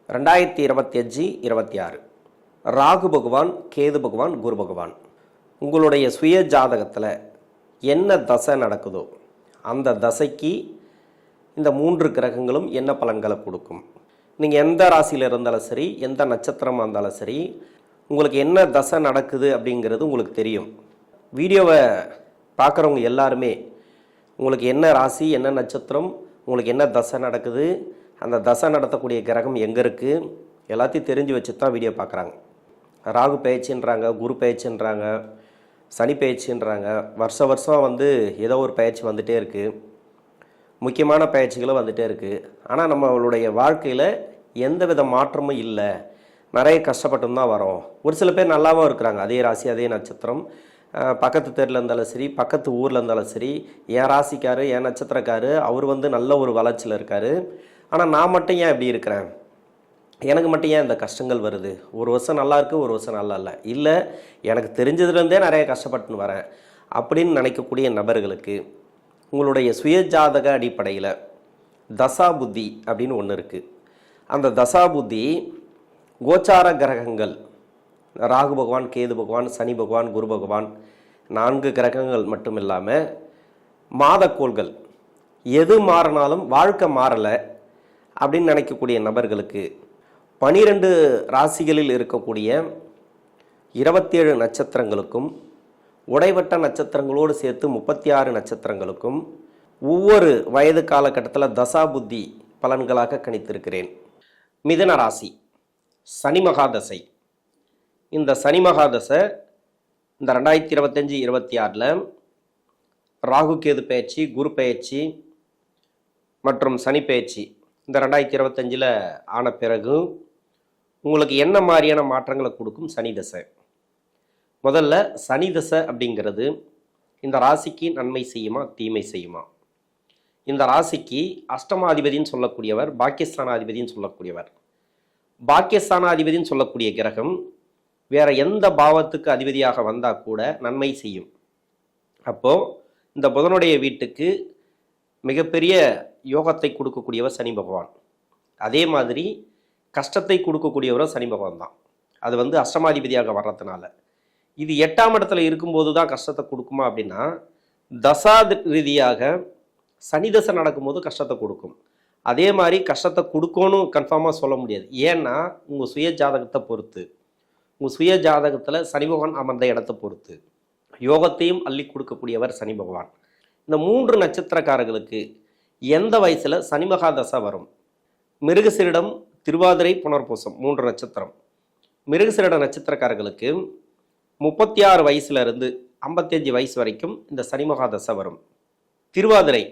2025 26 ராகு பகவான், கேது பகவான், குரு பகவான் உங்களுடைய சுய ஜாதகத்தில் என்ன தசை நடக்குதோ அந்த தசைக்கு இந்த 3 கிரகங்களும் என்ன பலன்களை கொடுக்கும். நீங்கள் எந்த ராசியில் இருந்தாலும் சரி, எந்த நட்சத்திரமாக இருந்தாலும் சரி, உங்களுக்கு என்ன தசை நடக்குது அப்படிங்கிறது உங்களுக்கு தெரியும். வீடியோவை பார்க்குறவங்க எல்லாருமே உங்களுக்கு என்ன ராசி, என்ன நட்சத்திரம், உங்களுக்கு என்ன தசை நடக்குது, அந்த தசை நடத்தக்கூடிய கிரகம் எங்கே இருக்குது, எல்லாத்தையும் தெரிஞ்சு வச்சு தான் வீடியோ பார்க்குறாங்க. ராகு பயிற்சின்றாங்க, குரு பயிற்சின்றாங்க, சனி பயிற்சின்றாங்க. வருஷம் ஏதோ ஒரு பயிற்சி வந்துகிட்டே இருக்குது, முக்கியமான பயிற்சிகளும் வந்துகிட்டே இருக்குது. ஆனால் நம்மளுடைய வாழ்க்கையில் எந்த வித மாற்றமும் இல்லை, நிறைய கஷ்டப்பட்டு தான் வரோம். ஒரு சில பேர் நல்லாவும் இருக்கிறாங்க, அதே ராசி அதே நட்சத்திரம், பக்கத்து தெருவில் இருந்தாலும் சரி, பக்கத்து ஊரில் இருந்தாலும் சரி, என் ராசிக்காரு என் நட்சத்திரக்காரு அவர் நல்ல ஒரு வளர்ச்சியில் இருக்கார். ஆனால் நான் மட்டும் ஏன் இப்படி இருக்கிறேன், எனக்கு மட்டும் ஏன் இந்த கஷ்டங்கள் வருது, ஒரு வருஷம் நல்லா இருக்குது ஒரு வருஷம் நல்லா இல்லை, எனக்கு தெரிஞ்சதுலேருந்தே நிறைய கஷ்டப்பட்டுன்னு வரேன் அப்படின்னு நினைக்கக்கூடிய நபர்களுக்கு உங்களுடைய சுயஜாதக அடிப்படையில் தசா புத்தி அப்படின்னு ஒன்று இருக்குது. அந்த தசா புத்தி கோச்சார கிரகங்கள் ராகு பகவான், கேது பகவான், சனி பகவான், குரு பகவான் 4 கிரகங்கள் மட்டும் இல்லாமல் மாதக்கோள்கள் எது மாறினாலும் வாழ்க்கை மாறலை அப்படின்னு நினைக்கக்கூடிய நபர்களுக்கு 12 ராசிகளில் இருக்கக்கூடிய 27 நட்சத்திரங்களுக்கும் உடைவட்ட நட்சத்திரங்களோடு சேர்த்து 36 நட்சத்திரங்களுக்கும் ஒவ்வொரு வயது காலகட்டத்தில் தசா புத்தி பலன்களாக கணித்திருக்கிறேன். மிதுன ராசி சனி மகாதசை. இந்த சனி மகாதசை இந்த 2025-26 ராகு கேது பயிற்சி, குரு பயிற்சி மற்றும் சனி பயிற்சி இந்த 2025 ஆன பிறகு உங்களுக்கு என்ன மாதிரியான மாற்றங்களை கொடுக்கும் சனி தசை. முதல்ல சனி தசை அப்படிங்கிறது இந்த ராசிக்கு நன்மை செய்யுமா தீமை செய்யுமா? இந்த ராசிக்கு அஷ்டமாதிபதினு சொல்லக்கூடியவர், பாக்கியஸ்தானாதிபதினு சொல்லக்கூடியவர். பாக்கியஸ்தானாதிபதினு சொல்லக்கூடிய கிரகம் வேற எந்த பாவத்துக்கு அதிபதியாக வந்தால் கூட நன்மை செய்யும். அப்போது இந்த புதனுடைய வீட்டுக்கு மிகப்பெரிய யோகத்தை கொடுக்கக்கூடியவர் சனி பகவான். அதே மாதிரி கஷ்டத்தை கொடுக்கக்கூடியவரும் சனி பகவான் தான். அது அஷ்டமாதிபதியாக வர்றதுனால இது 8ஆம் இடத்துல இருக்கும்போது தான் கஷ்டத்தை கொடுக்குமா அப்படின்னா, தசா ரீதியாக சனி தசை நடக்கும்போது கஷ்டத்தை கொடுக்கும். அதே மாதிரி கஷ்டத்தை கொடுக்கணும் கன்ஃபார்மாக சொல்ல முடியாது. ஏன்னா உங்கள் சுய ஜாதகத்தை பொறுத்து, உங்கள் சுய ஜாதகத்தில் சனி பகவான் அமர்ந்த இடத்தை பொறுத்து யோகத்தையும் அள்ளி கொடுக்கக்கூடியவர் சனி பகவான். இந்த 3 நட்சத்திரக்காரர்களுக்கு எந்த வயசில் சனி மகாதசை வரும்? மிருகசீரிடம், திருவாதிரை, புனர்பூசம் 3 நட்சத்திரம். மிருகசீரிட நட்சத்திரக்காரர்களுக்கு 36 வயசுலேருந்து 55 வயசு வரைக்கும் இந்த சனி மகாதசை வரும். திருவாதிரை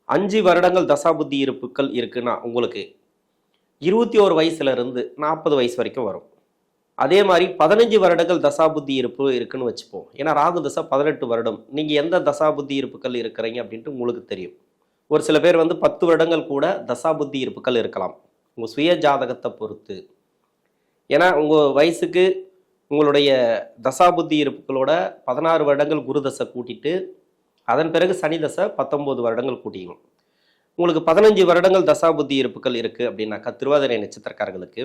5 வருடங்கள் தசாபுத்தி இருப்புக்கள் இருக்குன்னா உங்களுக்கு 21 வயசுலேருந்து 40 வயசு வரைக்கும் வரும். அதே மாதிரி 15 வருடங்கள் தசாபுத்தி இருப்பு இருக்குன்னு வச்சுப்போம். ஏன்னா ராகு தசை 18 வருடம். நீங்கள் எந்த தசாபுத்தி இருப்புகள் இருக்கிறீங்க அப்படின்ட்டு உங்களுக்கு தெரியும். ஒரு சில பேர் 10 வருடங்கள் கூட தசாபுத்தி இருப்புகள் இருக்கலாம், உங்கள் சுய ஜாதகத்தை பொறுத்து. ஏன்னா உங்கள் வயசுக்கு உங்களுடைய தசாபுத்தி இருப்புகளோட 16 வருடங்கள் குரு தசை கூட்டிட்டு அதன் பிறகு சனி தசை 19 வருடங்கள் கூட்டிக்கணும். உங்களுக்கு 15 வருடங்கள் தசாபுத்தி இருப்புகள் இருக்குது அப்படின்னாக்கா திருவாதிரை நட்சத்திரக்காரர்களுக்கு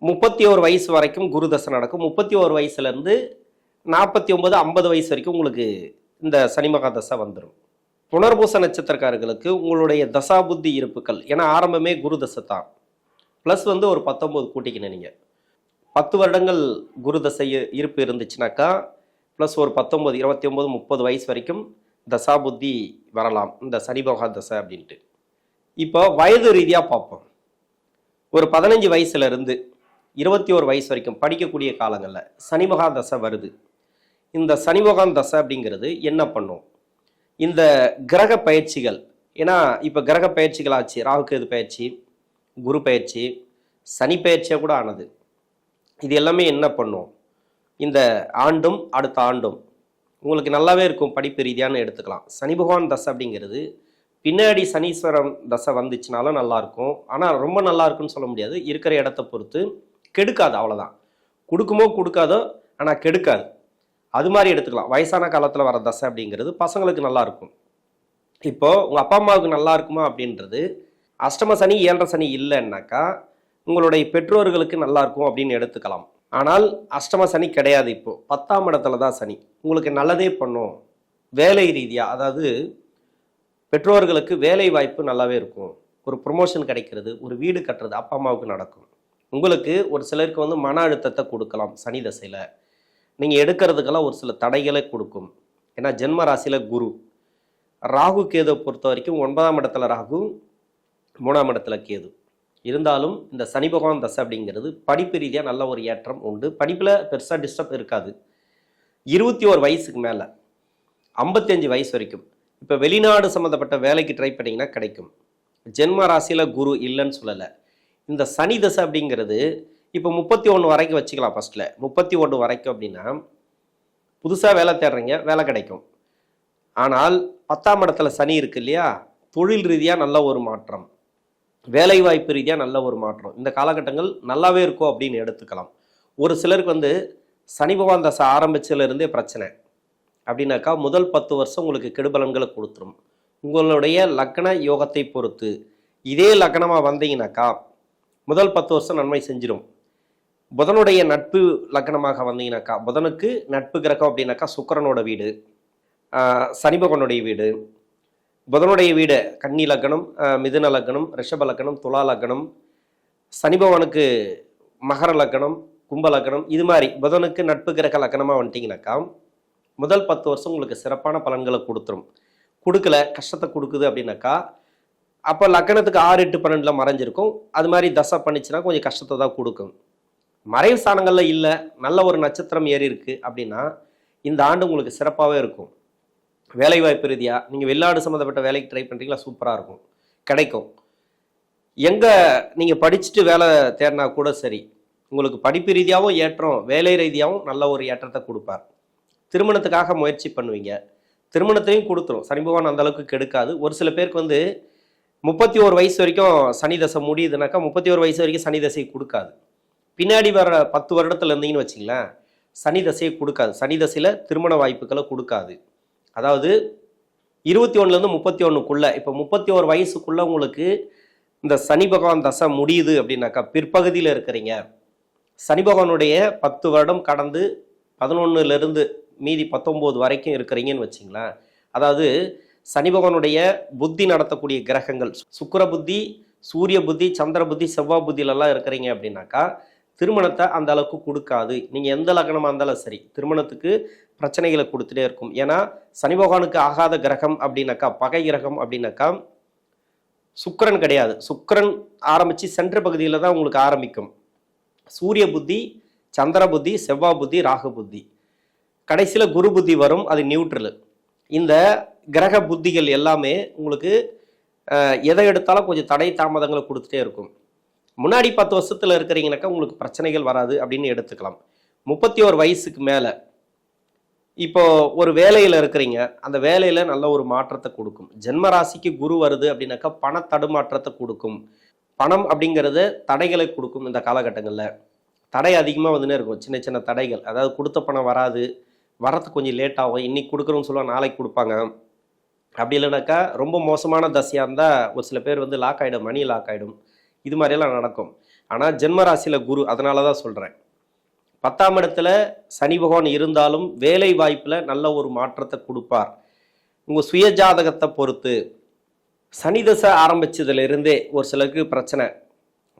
31 வயசு வரைக்கும் குரு தசை நடக்கும். 31 வயசுலேருந்து 49, 50 வயசு வரைக்கும் உங்களுக்கு இந்த சனி மகா தசை வந்துடும். புனர்பூச நட்சத்திரக்காரர்களுக்கு உங்களுடைய தசாபுத்தி இருப்புகள், ஏன்னா ஆரம்பமே குரு தசை தான், ப்ளஸ் ஒரு 19 கூட்டிக்கணும். நீங்கள் 10 வருடங்கள் குரு தசை இருப்பு இருந்துச்சுனாக்கா ப்ளஸ் ஒரு 19, 29, 30 வயசு வரைக்கும் தசாபுத்தி வரலாம் இந்த சனி மகா தசை அப்படின்ட்டு. இப்போ வயது ரீதியாக பார்ப்போம். ஒரு 15 வயசுலேருந்து 21 வயசு வரைக்கும் படிக்கக்கூடிய காலங்களில் சனி மகா தசை வருது. இந்த சனி மகா தசை அப்படிங்கிறது என்ன பண்ணும்? இந்த கிரக பயிற்சிகள், ஏன்னா இப்போ கிரக பயிற்சிகள் ஆச்சு, ராகு கேது பயிற்சி, குரு பயிற்சி, சனி பயிற்சியாக கூட ஆனது. இது எல்லாமே என்ன பண்ணும்? இந்த ஆண்டும் அடுத்த ஆண்டும் உங்களுக்கு நல்லாவே இருக்கும், படிப்பு ரீதியானு எடுத்துக்கலாம். சனி பகவான் தசை அப்படிங்கிறது பின்னாடி சனீஸ்வரம் தசை வந்துச்சுனாலும் நல்லாயிருக்கும், ஆனால் ரொம்ப நல்லா இருக்குன்னு சொல்ல முடியாது. இருக்கிற இடத்த பொறுத்து கெடுக்காது, அவ்வளோதான். கொடுக்குமோ கொடுக்காதோ, ஆனால் கெடுக்காது. அது மாதிரி எடுத்துக்கலாம். வயசான காலத்தில் வர தசை அப்படிங்கிறது பசங்களுக்கு நல்லாயிருக்கும். இப்போது உங்கள் அப்பா அம்மாவுக்கு நல்லா இருக்குமா அப்படின்றது, அஷ்டம சனி 7.5 சனி இல்லைன்னாக்கா உங்களுடைய பெற்றோர்களுக்கு நல்லா இருக்கும் அப்படின்னு எடுத்துக்கலாம். ஆனால் அஷ்டம சனி கிடையாது. இப்போ 10ஆம் இடத்துல தான் சனி. உங்களுக்கு நல்லதே பண்ணும். வேலை ரீதியாக, அதாவது பெற்றோர்களுக்கு வேலை வாய்ப்பு நல்லாவே இருக்கும். ஒரு ப்ரொமோஷன் கிடைக்கிறது, ஒரு வீடு கட்டுறது அப்பா அம்மாவுக்கு நடக்கும். உங்களுக்கு ஒரு சிலருக்கு வந்து மன அழுத்தத்தை கொடுக்கலாம் சனி தசையில். நீங்கள் எடுக்கிறதுக்கெல்லாம் ஒரு சில தடைகளை கொடுக்கும். ஏன்னா ஜென்ம ராசியில் குரு, ராகு கேதுவை பொறுத்த வரைக்கும் 9ஆம் இடத்துல ராகு, 3ஆம் இடத்துல கேது. இருந்தாலும் இந்த சனி பகவான் தசை அப்படிங்கிறது படிப்பு ரீதியாக நல்ல ஒரு ஏற்றம் உண்டு. படிப்பில் பெருசாக டிஸ்டர்ப் இருக்காது. 21 வயசுக்கு மேலே 55 வயசு வரைக்கும் இப்போ வெளிநாடு சம்மந்தப்பட்ட வேலைக்கு ட்ரை பண்ணிங்கன்னா கிடைக்கும். ஜென்ம ராசியில் குரு இல்லைன்னு சொல்லலை. இந்த சனி தசை அப்படிங்கிறது இப்போ 31 வரைக்கும் வச்சுக்கலாம். ஃபஸ்ட்டில் 31 வரைக்கும் அப்படின்னா புதுசாக வேலை தேடுறீங்க, வேலை கிடைக்கும். ஆனால் 10ஆம் இடத்துல சனி இருக்கு இல்லையா, தொழில் ரீதியாக நல்ல ஒரு மாற்றம், வேலை வாய்ப்பு ரீதியாக நல்ல ஒரு மாற்றம், இந்த காலகட்டங்கள் நல்லாவே இருக்கும் அப்படின்னு எடுத்துக்கலாம். ஒரு சிலருக்கு வந்து சனி பகவான் தசை ஆரம்பிச்சதுலேருந்தே பிரச்சனை அப்படின்னாக்கா முதல் 10 வருஷம் உங்களுக்கு கெடுபலன்களை கொடுத்துரும். உங்களுடைய லக்ன யோகத்தை பொறுத்து இதே லக்னமாக வந்தீங்கன்னாக்கா முதல் 10 வருஷம் நன்மை செஞ்சிடும். புதனுடைய நட்பு லக்னமாக வந்தீங்கன்னாக்கா, புதனுக்கு நட்பு கிரகம் அப்படின்னாக்கா சுக்கிரனோட வீடு, சனி பகவானுடைய வீடு. புதனுடைய வீடு கன்னி லக்னம், மிதுன லக்னம், ரிஷப லக்னம், துலா லக்னம். சனி பகவானுக்கு மகர லக்னம், கும்ப லக்னம். இது மாதிரி புதனுக்கு நட்பு கிரக லக்னமாக வந்துட்டீங்கன்னாக்கா முதல் 10 வருஷம் உங்களுக்கு சிறப்பான பலன்களை கொடுத்துரும். கொடுக்கல, கஷ்டத்தை கொடுக்குது அப்படின்னாக்கா அப்போ லக்னத்துக்கு 6, 8, 12 மறைஞ்சிருக்கும். அது மாதிரி தசை பண்ணிச்சுன்னா கொஞ்சம் கஷ்டத்தை தான் கொடுக்கும். மறைவு ஸ்தானங்களில் இல்லை, நல்ல ஒரு நட்சத்திரம் ஏறி இருக்கு அப்படின்னா இந்த ஆண்டு உங்களுக்கு சிறப்பாகவே இருக்கும். வேலை வாய்ப்பு ரீதியாக நீங்கள் வெளிநாடு சம்மந்தப்பட்ட வேலைக்கு ட்ரை பண்ணுறீங்களா, சூப்பராக இருக்கும், கிடைக்கும். எங்கே நீங்கள் படிச்சுட்டு வேலை தேடினா கூட சரி, உங்களுக்கு படிப்பு ரீதியாகவும் ஏற்றம், வேலை ரீதியாகவும் நல்ல ஒரு ஏற்றத்தை கொடுப்பார். திருமணத்துக்காக முயற்சி பண்ணுவீங்க, திருமணத்தையும் கொடுத்துரும். சனி பகவான் அந்த அளவுக்கு கெடுக்காது. ஒரு சில பேருக்கு வந்து 31 வயசு வரைக்கும் சனி தசை முடியுதுனாக்கா 31 வயசு வரைக்கும் சனி தசையை கொடுக்காது. பின்னாடி வர 10 வருடத்தில் இருந்தீங்கன்னு வச்சிங்களேன், சனி தசையை கொடுக்காது. சனி தசையில் திருமண வாய்ப்புகளை கொடுக்காது. அதாவது 21லேருந்து 31க்குள்ளே, இப்போ 31 வயசுக்குள்ளே உங்களுக்கு இந்த சனி பகவான் தசை முடியுது அப்படின்னாக்கா பிற்பகுதியில் இருக்கிறீங்க. சனி பகவானுடைய 10 வருடம் கடந்து 11லேருந்து மீதி 19 வரைக்கும் இருக்கிறீங்கன்னு வச்சிங்களேன். அதாவது சனி பகவானுடைய புத்தி நடத்தக்கூடிய கிரகங்கள் சுக்கிர புத்தி, சூரிய புத்தி, சந்திர புத்தி, செவ்வாய் புத்தியிலெல்லாம் இருக்கிறீங்க அப்படின்னாக்கா திருமணத்தை அந்த அளவுக்கு கொடுக்காது. நீங்கள் எந்த லக்னமாக இருந்தாலும் சரி திருமணத்துக்கு பிரச்சனைகளை கொடுத்துட்டே இருக்கும். ஏன்னா சனி பகவானுக்கு ஆகாத கிரகம் அப்படின்னாக்கா, பகை கிரகம் அப்படின்னாக்கா சுக்கிரன் கிடையாது. சுக்கிரன் ஆரம்பித்து சென்ற பகுதியில் தான் உங்களுக்கு ஆரம்பிக்கும். சூரிய புத்தி, சந்திர புத்தி, செவ்வாய் புத்தி, ராகு புத்தி, கடைசியில் குரு புத்தி வரும், அது நியூட்ரல். இந்த கிரக புத்திகள் எல்லாமே உங்களுக்கு எதை எடுத்தாலும் கொஞ்சம் தடை தாமதங்களை கொடுத்துட்டே இருக்கும். முன்னாடி 10 வருஷத்தில் இருக்கிறீங்கனாக்கா உங்களுக்கு பிரச்சனைகள் வராது அப்படின்னு எடுத்துக்கலாம். 31 வயசுக்கு மேலே இப்போ ஒரு வேலையில் இருக்கிறீங்க, அந்த வேலையில் நல்ல ஒரு மாற்றத்தை கொடுக்கும். ஜென்ம ராசிக்கு குரு வருது அப்படின்னாக்கா பண தடுமாற்றத்தை கொடுக்கும். பணம் அப்படிங்கிறது தடைகளை கொடுக்கும். இந்த காலகட்டங்களில் தடை அதிகமாக வந்துன்னே இருக்கும், சின்ன சின்ன தடைகள். அதாவது கொடுத்த பணம் வராது, வரத்துக்கு கொஞ்சம் லேட் ஆகும். இன்னைக்கு கொடுக்குறோன்னு சொல்லுவாங்க, நாளைக்கு கொடுப்பாங்க. அப்படி இல்லைனாக்கா ரொம்ப மோசமான தசையாக இருந்தால் ஒரு சில பேர் வந்து லாக் ஆகிடும், மணி லாக் ஆகிடும். இது மாதிரியெல்லாம் நடக்கும். ஆனால் ஜென்ம ராசியில் குரு, அதனால தான் சொல்கிறேன். 10ஆம் இடத்துல சனி பகவான் இருந்தாலும் வேலை வாய்ப்பில் நல்ல ஒரு மாற்றத்தை கொடுப்பார். உங்கள் சுய ஜாதகத்தை பொறுத்து சனி தசை ஆரம்பித்ததுலேருந்தே ஒரு சிலருக்கு பிரச்சனை,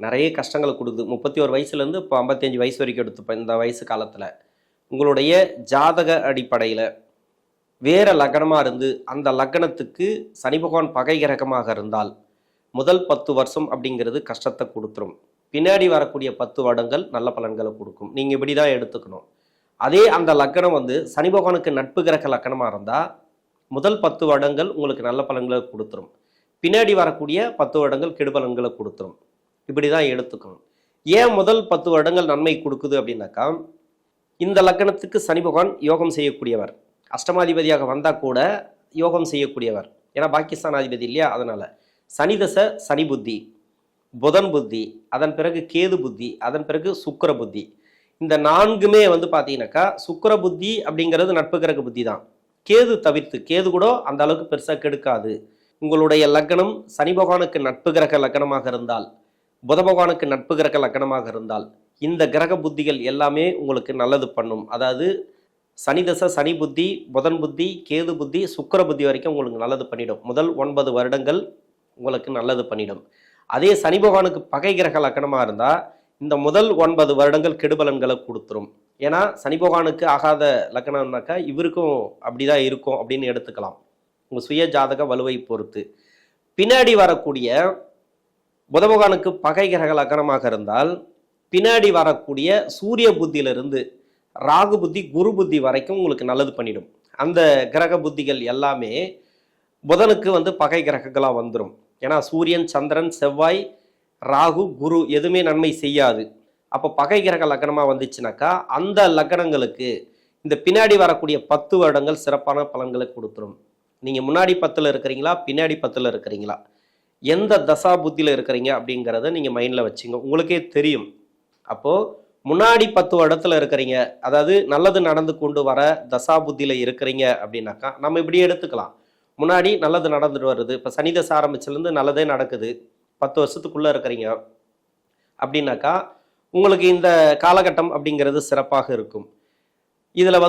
நிறைய கஷ்டங்களை கொடுக்குது. 31 வயசுலேருந்து இப்போ 55 வயசு வரைக்கும் எடுத்துப்பேன். இந்த வயசு காலத்தில் உங்களுடைய ஜாதக அடிப்படையில் வேற லக்னமாக இருந்து அந்த லக்னத்துக்கு சனி பகவான் பகை கிரகமாக இருந்தால் முதல் 10 வருஷம் அப்படிங்கிறது கஷ்டத்தை கொடுத்துரும். பின்னாடி வரக்கூடிய 10 வருடங்கள் நல்ல பலன்களை கொடுக்கும். நீங்கள் இப்படி தான் எடுத்துக்கணும். அதே அந்த லக்னம் வந்து சனி பகவானுக்கு நட்பு கிரக லக்னமாக இருந்தால் முதல் 10 வருடங்கள் உங்களுக்கு நல்ல பலன்களை கொடுத்துரும். பின்னாடி வரக்கூடிய 10 வருடங்கள் கெடுபலன்களை கொடுத்துரும். இப்படி தான் எடுத்துக்கணும். ஏன் முதல் 10 வருடங்கள் நன்மை கொடுக்குது அப்படின்னாக்கா, இந்த லக்னத்துக்கு சனி பகவான் யோகம் செய்யக்கூடியவர். அஷ்டமாதிபதியாக வந்தால் கூட யோகம் செய்யக்கூடியவர். ஏன்னா பாகிஸ்தானாதிபதி இல்லையா, அதனால் சனி தசை சனி புத்தி, புதன் புத்தி, அதன் பிறகு கேது புத்தி, அதன் பிறகு சுக்கிர புத்தி. இந்த 4மே வந்து பார்த்தீங்கன்னாக்கா சுக்கிர புத்தி அப்படிங்கிறது நட்பு கிரக புத்தி தான். கேது தவிர்த்து, கேது கூட அந்த அளவுக்கு பெருசாக கெடுக்காது. உங்களுடைய லக்னம் சனி பகவானுக்கு நட்பு கிரக லக்னமாக இருந்தால் புத பகவானுக்கு நட்பு கிரக லக்னமாக இருந்தால் இந்த கிரக புத்திகள் எல்லாமே உங்களுக்கு நல்லது பண்ணும். அதாவது சனி தசை, சனி புத்தி, புதன் புத்தி, கேது புத்தி, சுக்கிர புத்தி வரைக்கும் உங்களுக்கு நல்லது பண்ணிடும். முதல் 9 வருடங்கள் உங்களுக்கு நல்லது பண்ணிடும். அதே சனி பகவானுக்கு பகை கிரக லக்னமாக இருந்தால் இந்த முதல் 9 வருடங்கள் கெடுபலன்களை கொடுத்துரும். ஏன்னா சனி பகவானுக்கு ஆகாத லக்னம்னாக்கா இவருக்கும் அப்படிதான் இருக்கும் அப்படின்னு எடுத்துக்கலாம், உங்கள் சுய ஜாதக வலுவை பொறுத்து. பின்னாடி வரக்கூடிய புத பகவானுக்கு பகை கிரக லக்னமாக இருந்தால் பின்னாடி வரக்கூடிய சூரிய புத்தியிலிருந்து ராகு புத்தி, குரு புத்தி வரைக்கும் உங்களுக்கு நல்லது பண்ணிடும். அந்த கிரக புத்திகள் எல்லாமே புதனுக்கு பகை கிரகங்களாக வந்துடும். ஏன்னா சூரியன், சந்திரன், செவ்வாய், ராகு, குரு எதுவுமே நன்மை செய்யாது. அப்போ பகை கிரக லக்னமாக வந்துச்சுனாக்கா அந்த லக்னங்களுக்கு இந்த பின்னாடி வரக்கூடிய 10 வருடங்கள் சிறப்பான பலன்களை கொடுத்துரும். நீங்கள் முன்னாடி 10ல் இருக்கிறீங்களா, பின்னாடி 10ல் இருக்கிறீங்களா, எந்த தசா புத்தியில் இருக்கிறீங்க அப்படிங்கிறத நீங்கள் மைண்டில் வச்சுங்க, உங்களுக்கே தெரியும். அப்போது முன்னாடி 10 வருடத்தில் இருக்கிறீங்க, அதாவது நல்லது நடந்து கொண்டு வர தசா புத்தியில் இருக்கிறீங்க அப்படின்னாக்கா நம்ம இப்படியே எடுத்துக்கலாம். முன்னாடி நல்லது நடந்துட்டு வருது, இப்போ சனி தசை ஆரம்பிச்சிலேருந்து நல்லதே நடக்குது, 10 வருஷத்துக்குள்ளே இருக்கிறீங்க அப்படின்னாக்கா உங்களுக்கு இந்த காலகட்டம் அப்படிங்கிறது சிறப்பாக இருக்கும். இதில்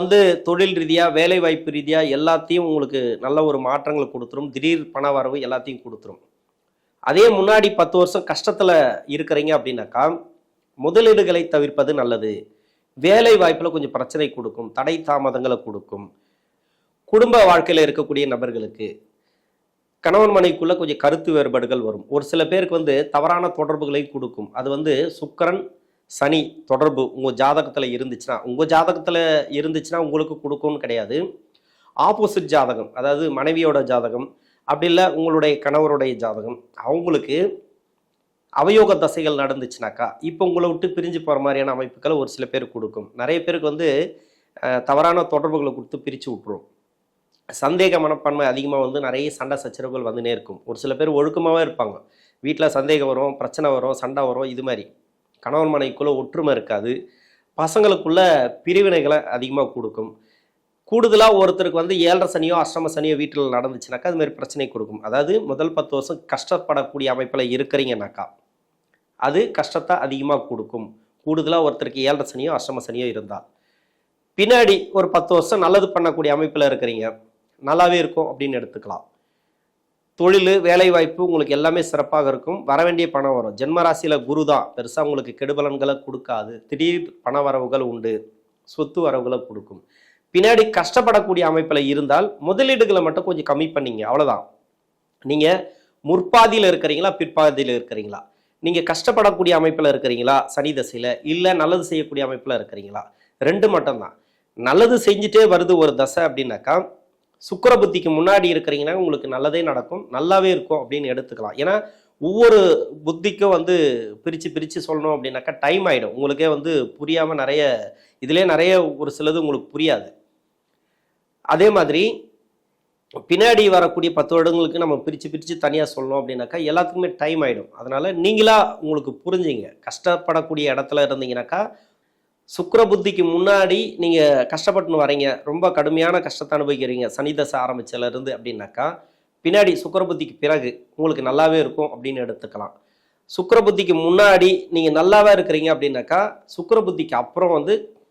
தொழில் ரீதியாக, வேலை வாய்ப்பு ரீதியாக எல்லாத்தையும் உங்களுக்கு நல்ல ஒரு மாற்றங்களை கொடுத்துரும். திடீர் பண வரவு எல்லாத்தையும் கொடுத்துரும். அதே முன்னாடி 10 வருஷம் கஷ்டத்தில் இருக்கிறீங்க அப்படின்னாக்கா முதலீடுகளை தவிர்ப்பது நல்லது. வேலை வாய்ப்பில் கொஞ்சம் பிரச்சனை கொடுக்கும், தடை தாமதங்களை கொடுக்கும். குடும்ப வாழ்க்கையில் இருக்கக்கூடிய நபர்களுக்கு கணவன் மனைவிக்குள்ள கொஞ்சம் கருத்து வேறுபாடுகள் வரும். ஒரு சில பேருக்கு தவறான தொடர்புகளை கொடுக்கும். அது சுக்கிரன் சனி தொடர்பு உங்கள் ஜாதகத்தில் இருந்துச்சுன்னா உங்களுக்கு கொடுக்கும்னு கிடையாது. ஆப்போசிட் ஜாதகம், அதாவது மனைவியோட ஜாதகம், அப்படி இல்லை உங்களுடைய கணவருடைய ஜாதகம், அவங்களுக்கு அவயோக தசைகள் நடந்துச்சுனாக்கா இப்போ உங்களை விட்டு பிரிஞ்சு போகிற மாதிரியான அமைப்புகளை ஒரு சில பேர் கொடுக்கும். நிறைய பேருக்கு தவறான தொடர்புகளை கொடுத்து பிரித்து விட்டுரும். சந்தேக மனப்பான்மை அதிகமாக நிறைய சண்டை சச்சரவுகள் வந்துனே இருக்கும். ஒரு சில பேர் ஒழுக்கமாகவே இருப்பாங்க, வீட்டில் சந்தேகம் வரும், பிரச்சனை வரும், சண்டை வரும். இது மாதிரி கணவன் மனைவிக்குள்ளே ஒற்றுமை இருக்காது. பசங்களுக்குள்ள பிரிவினைகளை அதிகமாக கொடுக்கும். கூடுதலாக ஒருத்தருக்கு 7.5 சனியோ அஷ்டம சனியோ வீட்டில் நடந்துச்சுனாக்கா அது மாதிரி பிரச்சனை கொடுக்கும். அதாவது முதல் 10 வருஷம் கஷ்டப்படக்கூடிய அமைப்பில் இருக்கிறீங்கனாக்கா அது கஷ்டத்தை அதிகமாக கொடுக்கும். கூடுதலாக ஒருத்தருக்கு 7.5 சனியோ அஷ்டம சனியோ இருந்தால், பின்னாடி ஒரு 10 வருஷம் நல்லது பண்ணக்கூடிய அமைப்பில் இருக்கிறீங்க, நல்லாவே இருக்கும் அப்படின்னு எடுத்துக்கலாம். தொழில், வேலை வாய்ப்பு உங்களுக்கு எல்லாமே சிறப்பாக இருக்கும். வர வேண்டிய பணம் வரும். ஜென்மராசியில் குரு தான் பெருசாக உங்களுக்கு கெடுபலன்களை கொடுக்காது. திடீர் பண வரவுகள் உண்டு, சொத்து வரவுகளை கொடுக்கும். பின்னாடி கஷ்டப்படக்கூடிய அமைப்பில் இருந்தால் முதலீடுகளை மட்டும் கொஞ்சம் கம்மி பண்ணிங்க, அவ்வளோதான். நீங்கள் முற்பாதியில் இருக்கிறீங்களா, பிற்பாதியில் இருக்கிறீங்களா, நீங்கள் கஷ்டப்படக்கூடிய அமைப்பில் இருக்கிறீங்களா சனி தசையில், இல்லை நல்லது செய்யக்கூடிய அமைப்பில் இருக்கிறீங்களா, 2 மட்டும்தான். நல்லது செஞ்சுட்டே வருது ஒரு தசை அப்படின்னாக்கா சுக்கிர புத்திக்கு முன்னாடி இருக்கிறீங்கன்னா உங்களுக்கு நல்லதே நடக்கும், நல்லாவே இருக்கும் அப்படின்னு எடுத்துக்கலாம். ஏன்னா ஒவ்வொரு புத்திக்கும் பிரித்து சொல்லணும் அப்படின்னாக்கா டைம் ஆகிடும். உங்களுக்கே புரியாமல் நிறைய ஒரு சிலது உங்களுக்கு புரியாது. அதே மாதிரி பின்னாடி வரக்கூடிய 10 வருடங்களுக்கு நம்ம பிரித்து தனியாக சொல்லணும் அப்படின்னாக்கா எல்லாத்துக்குமே டைம் ஆகிடும். அதனால் நீங்களா உங்களுக்கு புரிஞ்சுங்க. கஷ்டப்படக்கூடிய இடத்துல இருந்தீங்கன்னாக்கா சுக்கிர புத்திக்கு முன்னாடி நீங்கள் கஷ்டப்பட்டுன்னு வரீங்க, ரொம்ப கடுமையான கஷ்டத்தை அனுபவிக்கிறீங்க சனி தசை ஆரம்பிச்சதுலேருந்து அப்படின்னாக்கா பின்னாடி சுக்கிர புத்திக்கு பிறகு உங்களுக்கு நல்லாவே இருக்கும் அப்படின்னு எடுத்துக்கலாம். சுக்கிர புத்திக்கு முன்னாடி நீங்கள் நல்லாவே இருக்கிறீங்க அப்படின்னாக்கா சுக்கிர புத்திக்கு அப்புறம்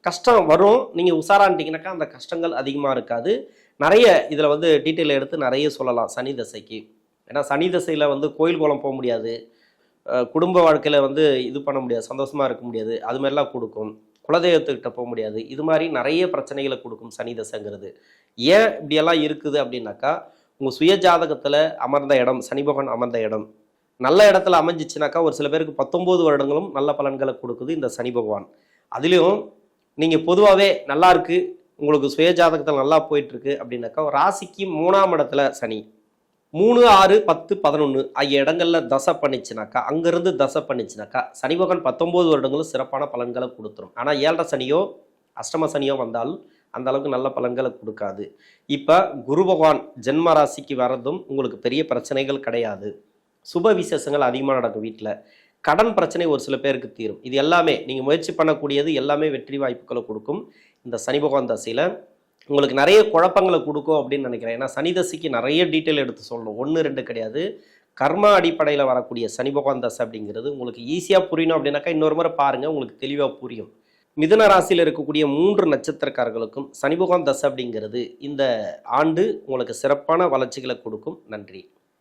கஷ்டம் வரும். நீங்கள் உஷாரான்ட்டிங்கனாக்கா அந்த கஷ்டங்கள் அதிகமாக இருக்காது. நிறைய இதில் டீட்டெயில் எடுத்து நிறைய சொல்லலாம் சனி தசைக்கு. ஏன்னா சனி தசையில் கோயில் குளம் போக முடியாது, குடும்ப வாழ்க்கையில் இது பண்ண முடியாது, சந்தோஷமாக இருக்க முடியாது, அது மாதிரிலாம் கொடுக்கும். குலதெய்வத்துக்கிட்ட போக முடியாது. இது மாதிரி நிறைய பிரச்சனைகளை கொடுக்கும் சனி தசைங்கிறது. ஏன் இப்படியெல்லாம் இருக்குது அப்படின்னாக்கா உங்கள் சுய ஜாதகத்தில் அமர்ந்த இடம், சனி பகவான் அமர்ந்த இடம் நல்ல இடத்துல அமைஞ்சிச்சுனாக்கா ஒரு சில பேருக்கு 19 வருடங்களும் நல்ல பலன்களை கொடுக்குது இந்த சனி பகவான். அதுலேயும் நீங்கள் பொதுவாகவே நல்லா இருக்குது, உங்களுக்கு சுய ஜாதகத்தில் நல்லா போயிட்டுருக்கு அப்படின்னாக்கா ராசிக்கு 3ஆம் இடத்துல சனி 3, 6, 10, 11 ஆகிய இடங்களில் தசை பண்ணிச்சுனாக்கா, அங்கேருந்து தசை பண்ணிச்சுனாக்கா சனி பகவான் 19 வருடங்களும் சிறப்பான பலன்களை கொடுத்துரும். ஆனால் 7.5 சனியோ அஷ்டம சனியோ வந்தால் அந்த அளவுக்கு நல்ல பலன்களை கொடுக்காது. இப்போ குரு பகவான் ஜென்ம ராசிக்கு வரதும் உங்களுக்கு பெரிய பிரச்சனைகள் கிடையாது. சுப விசேஷங்கள் அதிகமாக நடக்கும். வீட்டில் கடன் பிரச்சனை ஒரு சில பேருக்கு தீரும். இது எல்லாமே நீங்கள் முயற்சி பண்ணக்கூடியது எல்லாமே வெற்றி வாய்ப்புகளை கொடுக்கும். இந்த சனி பகவான் தசையில் உங்களுக்கு நிறைய குழப்பங்களை கொடுக்கும் அப்படின்னு நினைக்கிறேன். ஏன்னா சனி தசைக்கு நிறைய டீட்டெயில் எடுத்து சொல்லணும், 1, 2 கிடையாது. கர்மா அடிப்படையில் வரக்கூடிய சனி பகவான் தசை அப்படிங்கிறது உங்களுக்கு ஈஸியாக புரியணும் அப்படின்னாக்கா இன்னொரு முறை பாருங்கள், உங்களுக்கு தெளிவாக புரியும். மிதுன ராசியில் இருக்கக்கூடிய 3 நட்சத்திரக்காரர்களுக்கும் சனி பகவான் தசை அப்படிங்கிறது இந்த ஆண்டு உங்களுக்கு சிறப்பான வளர்ச்சிகளை கொடுக்கும். நன்றி.